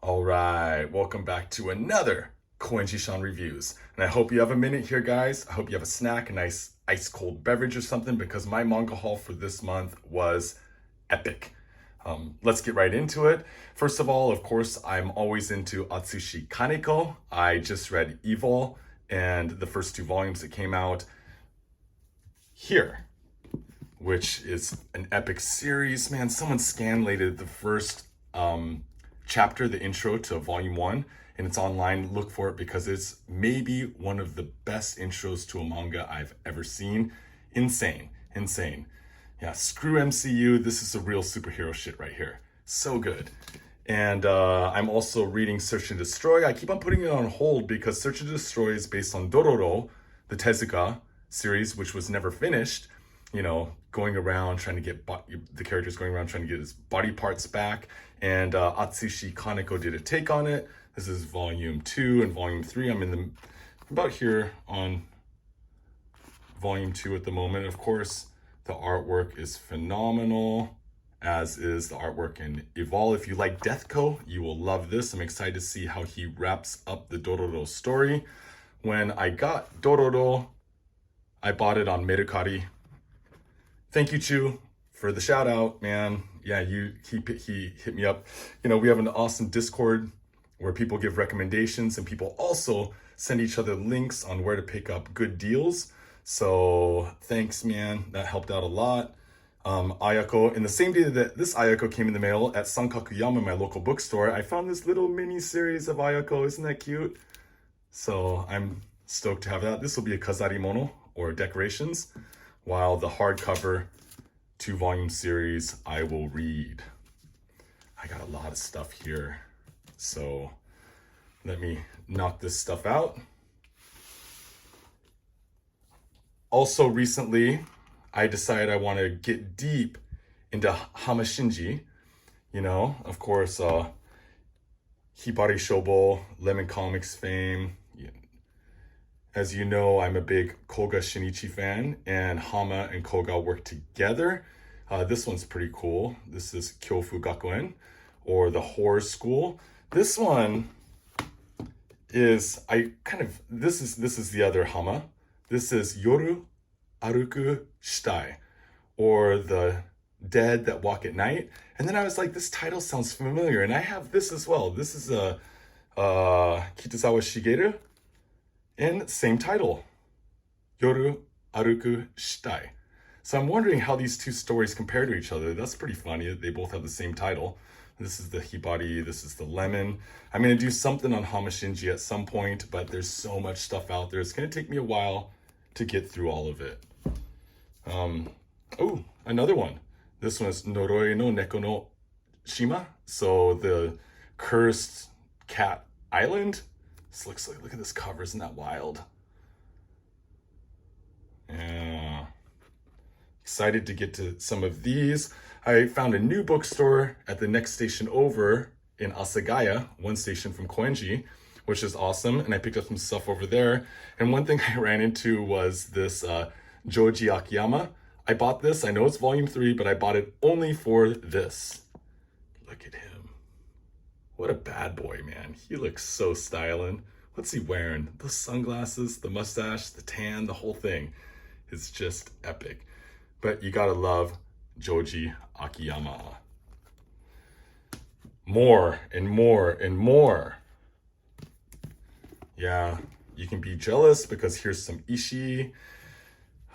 All right, welcome back to another Koenji-shan Reviews. And I hope you have a minute here, guys. I hope you have a snack, a nice ice cold beverage or something, because my manga haul for this month was epic. Let's get right into it. First of all, of course, I'm always into Atsushi Kaneko. I just read Evil and the first two volumes that came out here, which is an epic series. Man, someone scanlated the first chapter, the intro to volume 1, and it's online. Look for it because it's maybe one of the best intros to a manga I've ever seen. Insane. Yeah, screw MCU. This is a real superhero shit right here. So good. And I'm also reading Search and Destroy. I keep on putting it on hold because Search and Destroy is based on Dororo, the Tezuka series, which was never finished. You know, going around trying to get the characters going around trying to get his body parts back. And Atsushi Kaneko did a take on it. This is volume 2 and volume 3. I'm about here on volume 2 at the moment. Of course, the artwork is phenomenal, as is the artwork in Evolve. If you like Deathco, you will love this. I'm excited to see how he wraps up the Dororo story. When I got Dororo, I bought it on Mercari. Thank you, Chu, for the shout out, man. Yeah, he hit me up. You know, we have an awesome Discord where people give recommendations and people also send each other links on where to pick up good deals. So thanks, man. That helped out a lot. Ayako, in the same day that this Ayako came in the mail at Sankakuyama, my local bookstore, I found this little mini series of Ayako. Isn't that cute? So I'm stoked to have that. This will be a kazarimono, or decorations, while the hardcover 2-volume series I will read. I got a lot of stuff here, so let me knock this stuff out. Also recently, I decided I want to get deep into Hamashinji. You know, of course, Hibari Shobo, Lemon Comics fame. As you know, I'm a big Koga Shinichi fan, and Hama and Koga work together. This one's pretty cool. This is Kyofu Gakuen, or the Horror School. This one is, this is the other Hama. This is Yoru Aruku Shitai, or the Dead That Walk at Night. And then I was like, this title sounds familiar, and I have this as well. This is a Kitazawa Shigeru, and same title, Yoru Aruku Shitai. So I'm wondering how these two stories compare to each other. That's pretty funny. They both have the same title. This is the Hibari, this is the Lemon. I'm going to do something on Hamashinji at some point, but there's so much stuff out there. It's going to take me a while to get through all of it. Oh, another one. This one is Noroi no Neko no Shima. So the Cursed Cat Island. This looks like, look at this cover, isn't that wild? Yeah. Excited to get to some of these. I found a new bookstore at the next station over in Asagaya, one station from Koenji, which is awesome. And I picked up some stuff over there. And one thing I ran into was this Joji Akiyama. I bought this. I know it's volume 3, but I bought it only for this. Look at him. What a bad boy, man. He looks so styling. What's he wearing? The sunglasses, the mustache, the tan, the whole thing. It's just epic. But you gotta love Joji Akiyama. More and more and more. Yeah, you can be jealous because here's some Ishii.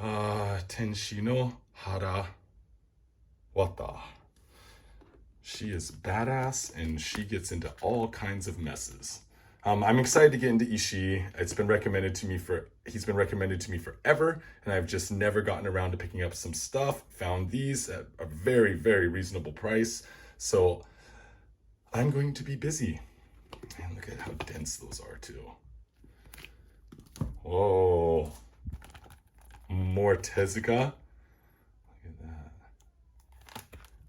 Tenshi no Hara Wata. She is badass and she gets into all kinds of messes. I'm excited to get into Ishii. He's been recommended to me forever, and I've just never gotten around to picking up some stuff. Found these at a very, very reasonable price. So I'm going to be busy. And look at how dense those are too. Whoa. More Tezuka. Look at that.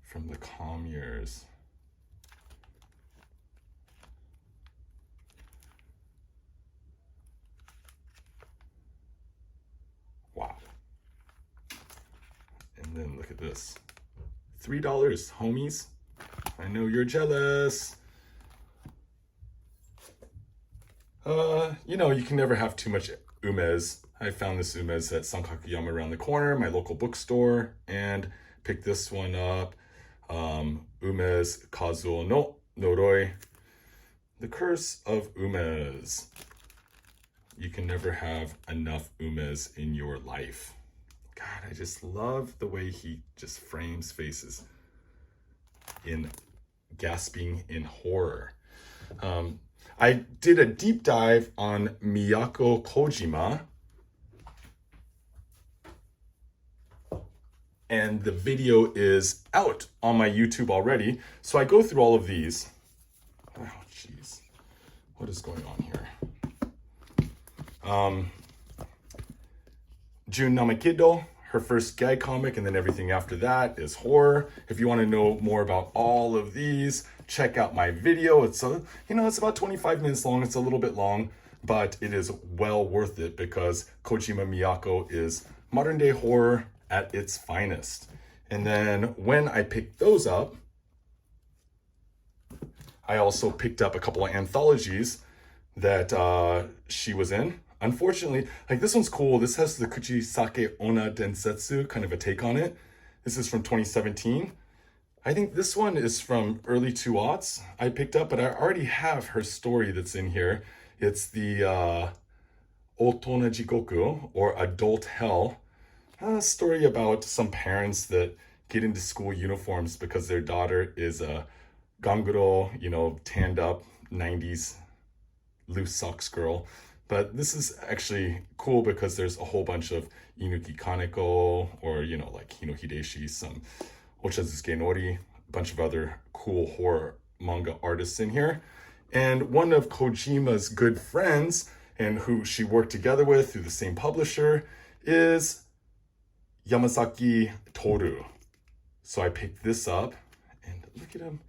From the calm years. Wow. And then look at this. $3, homies. I know you're jealous. You know, you can never have too much umez. I found this umez at Sankakuyama around the corner, my local bookstore, and picked this one up. Umez Kazuo no Noroi. The Curse of Umez. You can never have enough umez in your life. God, I just love the way he just frames faces in gasping in horror. I did a deep dive on Miyako Kojima, and the video is out on my YouTube already. So I go through all of these. Oh, jeez. What is going on here? Jun Namakido, her first gag comic, and then everything after that is horror. If you want to know more about all of these, check out my video. It's it's about 25 minutes long. It's a little bit long, but it is well worth it because Kojima Miyako is modern day horror at its finest. And then when I picked those up, I also picked up a couple of anthologies that she was in. Unfortunately, like this one's cool. This has the Kuchisake Onna Densetsu kind of a take on it. This is from 2017. I think this one is from early 2000s I picked up, but I already have her story that's in here. It's the Otona Jikoku, or Adult Hell, a story about some parents that get into school uniforms because their daughter is a ganguro, tanned up 90s loose socks girl. But this is actually cool because there's a whole bunch of Inuki Kaneko, or, like Hino Hideshi, some Ochazuke Nori, a bunch of other cool horror manga artists in here. And one of Kojima's good friends, and who she worked together with through the same publisher, is Yamasaki Toru. So I picked this up, and look at him.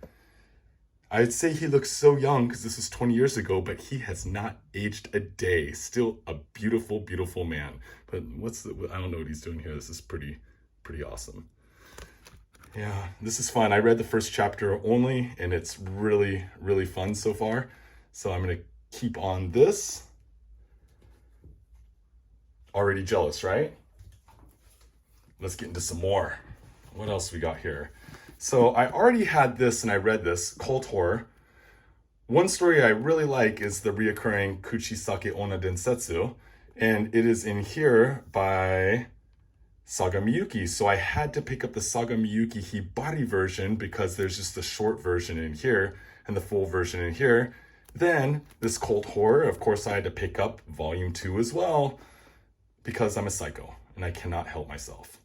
I'd say he looks so young because this is 20 years ago, but he has not aged a day. Still a beautiful, beautiful man. But I don't know what he's doing here. This is pretty awesome. Yeah, this is fun. I read the first chapter only, and it's really, really fun so far. So I'm going to keep on this. Already jealous, right? Let's get into some more. What else we got here? So I already had this and I read this, cult horror. One story I really like is the reoccurring Kuchisake Onna Densetsu, and it is in here by Saga Miyuki. So I had to pick up the Saga Miyuki Hibari version because there's just the short version in here and the full version in here. Then this cult horror, of course, I had to pick up volume 2 as well because I'm a psycho and I cannot help myself.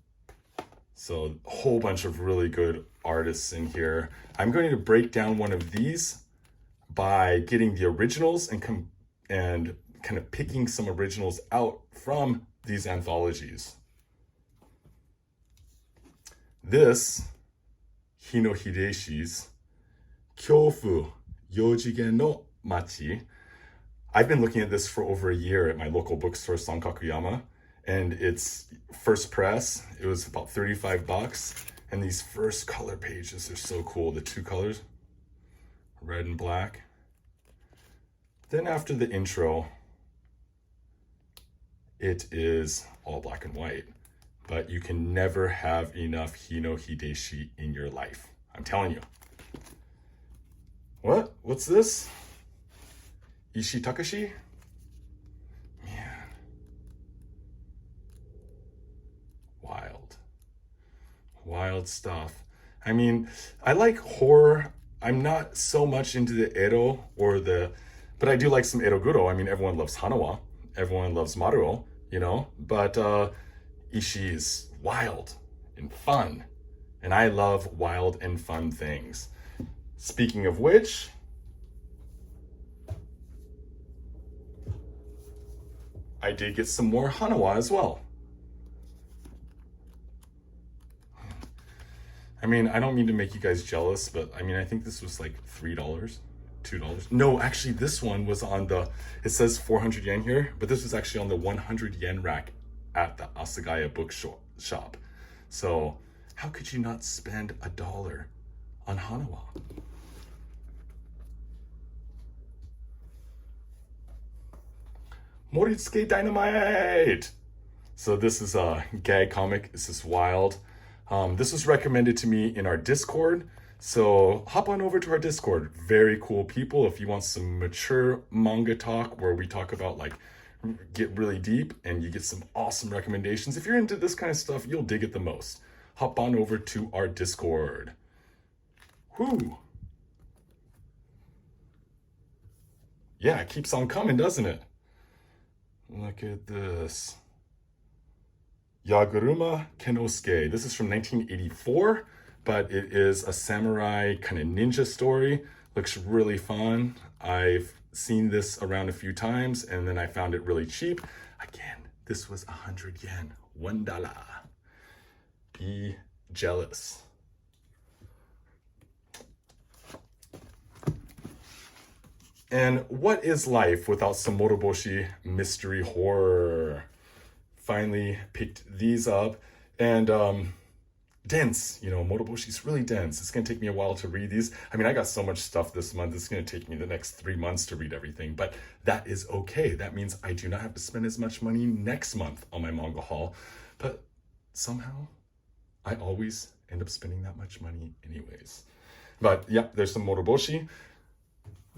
So a whole bunch of really good artists in here. I'm going to break down one of these by getting the originals and kind of picking some originals out from these anthologies. This, Hino Hideshi's Kyofu Yojigen no Machi. I've been looking at this for over a year at my local bookstore, Sankakuyama. And it's first press. It was about $35. And these first color pages are so cool. The two colors, red and black. Then after the intro, it is all black and white. But you can never have enough Hino Hideshi in your life. I'm telling you. What? What's this? Ishii Takashi? Wild stuff. I mean, I like horror. I'm not so much into the Edo but I do like some Eroguro. I mean, everyone loves Hanawa. Everyone loves Maruo, but Ishii is wild and fun. And I love wild and fun things. Speaking of which, I did get some more Hanawa as well. I mean, I don't mean to make you guys jealous, but I mean, I think this was like $3, $2. No, actually this one was on it says 400 yen here, but this was actually on the 100 yen rack at the Asagaya bookshop. So how could you not spend $1 on Hanawa? Moritsuke Dynamite! So this is a gag comic. This is wild. This was recommended to me in our Discord. So hop on over to our Discord. Very cool people. If you want some mature manga talk where we talk about like get really deep and you get some awesome recommendations. If you're into this kind of stuff, you'll dig it the most. Hop on over to our Discord. Whoo! Yeah, it keeps on coming, doesn't it? Look at this. Yaguruma Kenosuke. This is from 1984, but it is a samurai kind of ninja story. Looks really fun. I've seen this around a few times and then I found it really cheap. Again, this was 100 yen, $1. Be jealous. And what is life without some Moroboshi mystery horror? Finally picked these up, and dense, you know, Moroboshi's really dense. It's gonna take me a while to read these. I mean, I got so much stuff this month, it's gonna take me the next 3 months to read everything, but that is okay. That means I do not have to spend as much money next month on my manga haul, but somehow I always end up spending that much money anyways. But yeah, there's some Moroboshi.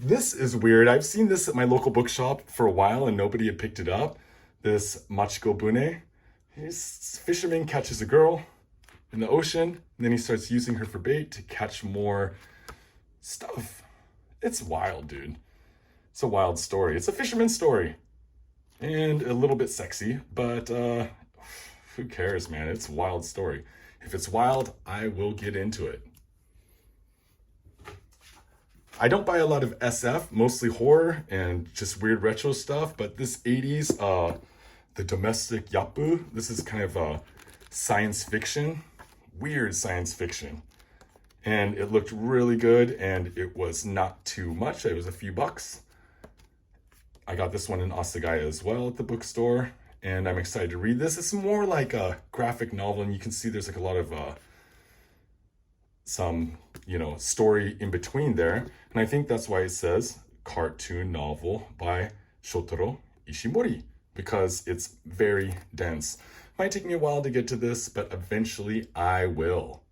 This is weird. I've seen this at my local bookshop for a while and nobody had picked it up. This Machiko Bune. This fisherman catches a girl in the ocean, and then he starts using her for bait to catch more stuff. It's wild, dude. It's a wild story. It's a fisherman's story. And a little bit sexy, but who cares, man? It's a wild story. If it's wild, I will get into it. I don't buy a lot of SF, mostly horror and just weird retro stuff, but this 80s, the Domestic Yappu, this is kind of science fiction, weird science fiction. And it looked really good and it was not too much. It was a few bucks. I got this one in Asagaya as well at the bookstore and I'm excited to read this. It's more like a graphic novel and you can see there's like a lot of some, you know, story in between there. And I think that's why it says cartoon novel by Shotaro Ishimori, because it's very dense. Might take me a while to get to this, but eventually I will.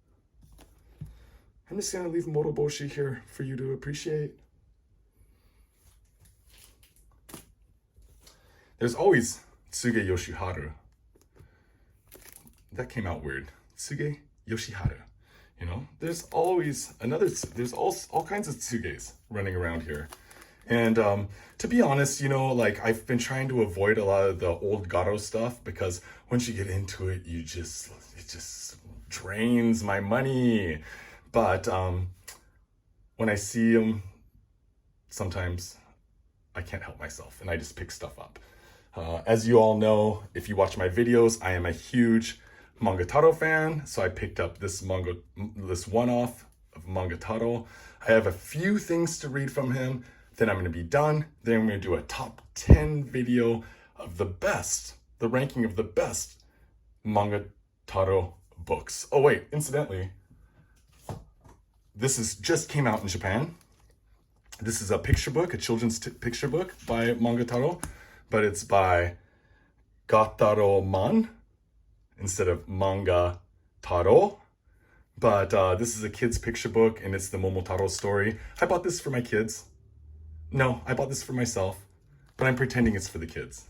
I'm just gonna leave Moroboshi here for you to appreciate. There's always Tsuge Yoshiharu. That came out weird. Tsuge Yoshiharu. You know, there's always there's all kinds of Tsuges running around here. And to be honest, you know, like I've been trying to avoid a lot of the old Garo stuff because once you get into it, it just drains my money. But when I see them, sometimes I can't help myself and I just pick stuff up. As you all know, if you watch my videos, I am a huge Manga Taro fan, so I picked up this one-off of Manga Taro. I have a few things to read from him, then I'm going to be done. Then I'm going to do a top 10 video of the ranking of the best Manga Taro books. Oh wait, incidentally, this just came out in Japan. This is a picture book, a children's picture book by Manga Taro, but it's by Gataro Man instead of Manga Taro. But this is a kid's picture book and it's the Momotaro story. I bought this for my kids. No, I bought this for myself, but I'm pretending it's for the kids.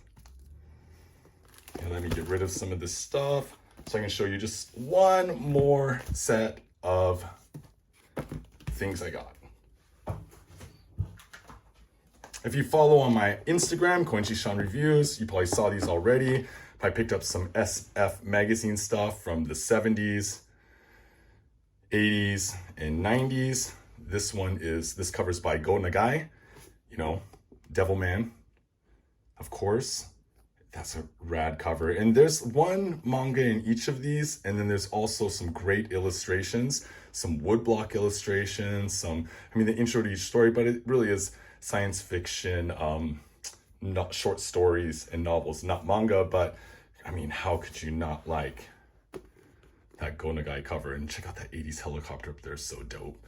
And let me get rid of some of this stuff so I can show you just one more set of things I got. If you follow on my Instagram, Koenchi-san Reviews, you probably saw these already. I picked up some SF magazine stuff from the 70s, 80s, and 90s. This cover's by Go Nagai, you know, Devilman, of course. That's a rad cover. And there's one manga in each of these, and then there's also some great illustrations, some woodblock illustrations, the intro to each story, but it really is science fiction, not short stories and novels, not manga, but I mean, how could you not like that Go Nagai cover? And check out that 80s helicopter up there, so dope.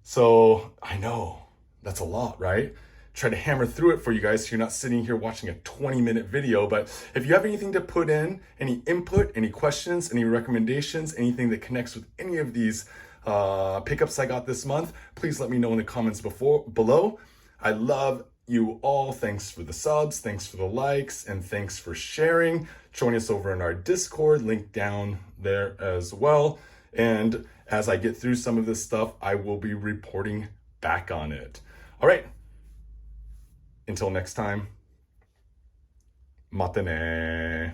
So I know that's a lot, right? try to hammer through it for you guys so you're not sitting here watching a 20-minute video. But if you have anything to put in, any input, any questions, any recommendations, anything that connects with any of these pickups I got this month, please let me know in the comments below. I love you all. Thanks for the subs, thanks for the likes, and thanks for sharing. Join us over in our Discord, link down there as well. And as I get through some of this stuff, I will be reporting back on it. All right. Until next time, mata ne.